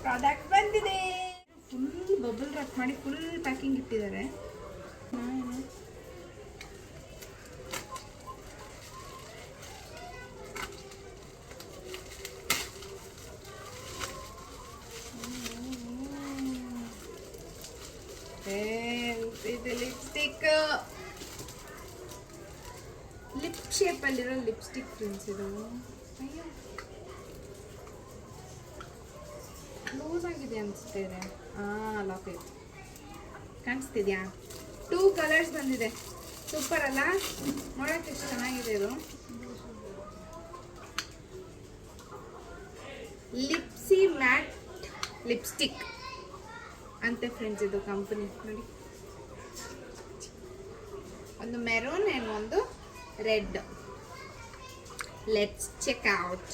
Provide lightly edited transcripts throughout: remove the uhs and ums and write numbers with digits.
Product ಬಂದಿದೆ. Full bubble rap ಮಾಡಿ full packing ಇಟ್ಟಿದ್ದಾರೆ. ಇದು ಲಿಪ್ಸ್ಟಿಕ್, ಲಿಪ್ ಶೇಪ್ ಅಲ್ಲಿರೋ ಲಿಪ್ಸ್ಟಿಕ್ ಫ್ರೆಂಡ್ಸ್. ಇದು ಕ್ಲೋಸ್ ಆಗಿದೆ ಅನಿಸುತ್ತೆ ಇದೆ. ಲಾಕ್ ಇದೆ, ಕಾಣಿಸ್ತಿದ್ಯಾ? 2 ಕಲರ್ಸ್ ಬಂದಿದೆ. ಸೂಪರ್ ಅಲ್ಲ? ನೋಡೋಕ್ಕೆ ಎಷ್ಟು ಚೆನ್ನಾಗಿದೆ ಇದು. ಲಿಪ್ಸಿ ಮ್ಯಾಟ್ ಲಿಪ್ಸ್ಟಿಕ್ ಅಂತೆ ಫ್ರೆಂಡ್ಸ್. ಇದು ಕಂಪನಿ ನೋಡಿ, ಒಂದು ಮೆರೂನ್ ಆ್ಯಂಡ್ ಒಂದು ರೆಡ್. Let's check out.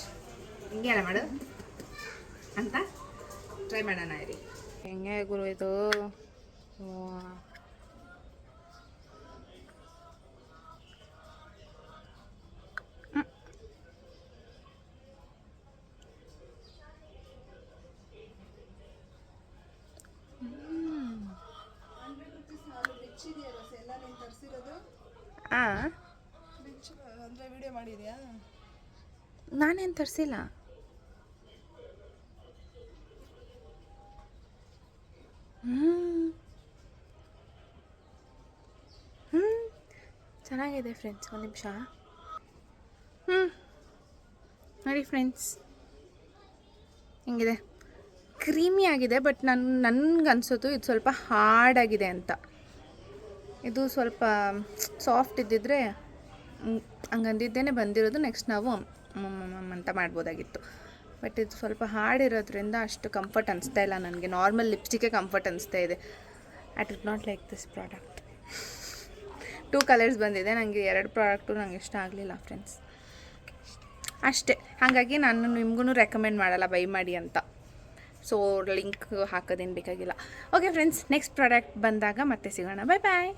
ಹಿಂಗೆ ಅಲ್ಲ ಮಾಡು ಅಂತ ಟ್ರೈ ಮಾಡೋಣ ಇರಿ. ಹೆಂಗೆ ಗುರು ಇದು? ಅಂದರೆ ವಿಡಿಯೋ ಮಾಡಿದ್ಯಾ? ನಾನೇನು ತರಿಸಿಲ್ಲ. ಚೆನ್ನಾಗಿದೆ ಫ್ರೆಂಡ್ಸ್. ಒಂದು ನಿಮಿಷ. ನೋಡಿ ಫ್ರೆಂಡ್ಸ್ ಹೆಂಗಿದೆ. ಕ್ರೀಮಿ ಆಗಿದೆ, ಬಟ್ ನನಗೆ ಅನಿಸೋದು ಇದು ಸ್ವಲ್ಪ ಹಾರ್ಡ್ ಆಗಿದೆ ಅಂತ. ಇದು ಸ್ವಲ್ಪ ಸಾಫ್ಟ್ ಇದ್ದಿದ್ರೆ ಹಂಗಂದಿದ್ದೇನೆ ಬಂದಿರೋದು. ನೆಕ್ಸ್ಟ್ ನಾವು ಅಂತ ಮಾಡ್ಬೋದಾಗಿತ್ತು. ಬಟ್ ಇದು ಸ್ವಲ್ಪ ಹಾರ್ಡ್ ಇರೋದ್ರಿಂದ ಅಷ್ಟು ಕಂಫರ್ಟ್ ಅನಿಸ್ತಾ ಇಲ್ಲ ನನಗೆ. ನಾರ್ಮಲ್ ಲಿಪ್ಸ್ಟಿಕ್ಕೆ ಕಂಫರ್ಟ್ ಅನಿಸ್ತಾ ಇದೆ. I did not like this product. 2 colours ಬಂದಿದೆ. ನನಗೆ 2 ಪ್ರಾಡಕ್ಟು ನಂಗೆ ಇಷ್ಟ ಆಗಲಿಲ್ಲ ಫ್ರೆಂಡ್ಸ್, ಅಷ್ಟೇ. ಹಾಗಾಗಿ ನಾನು ನಿಮಗೂ ರೆಕಮೆಂಡ್ ಮಾಡಲ್ಲ ಬೈ ಮಾಡಿ ಅಂತ. ಸೊ ಲಿಂಕ್ ಹಾಕೋದೇನು ಬೇಕಾಗಿಲ್ಲ. ಓಕೆ ಫ್ರೆಂಡ್ಸ್, ನೆಕ್ಸ್ಟ್ ಪ್ರಾಡಕ್ಟ್ ಬಂದಾಗ ಮತ್ತೆ ಸಿಗೋಣ. ಬಾಯ್ ಬಾಯ್.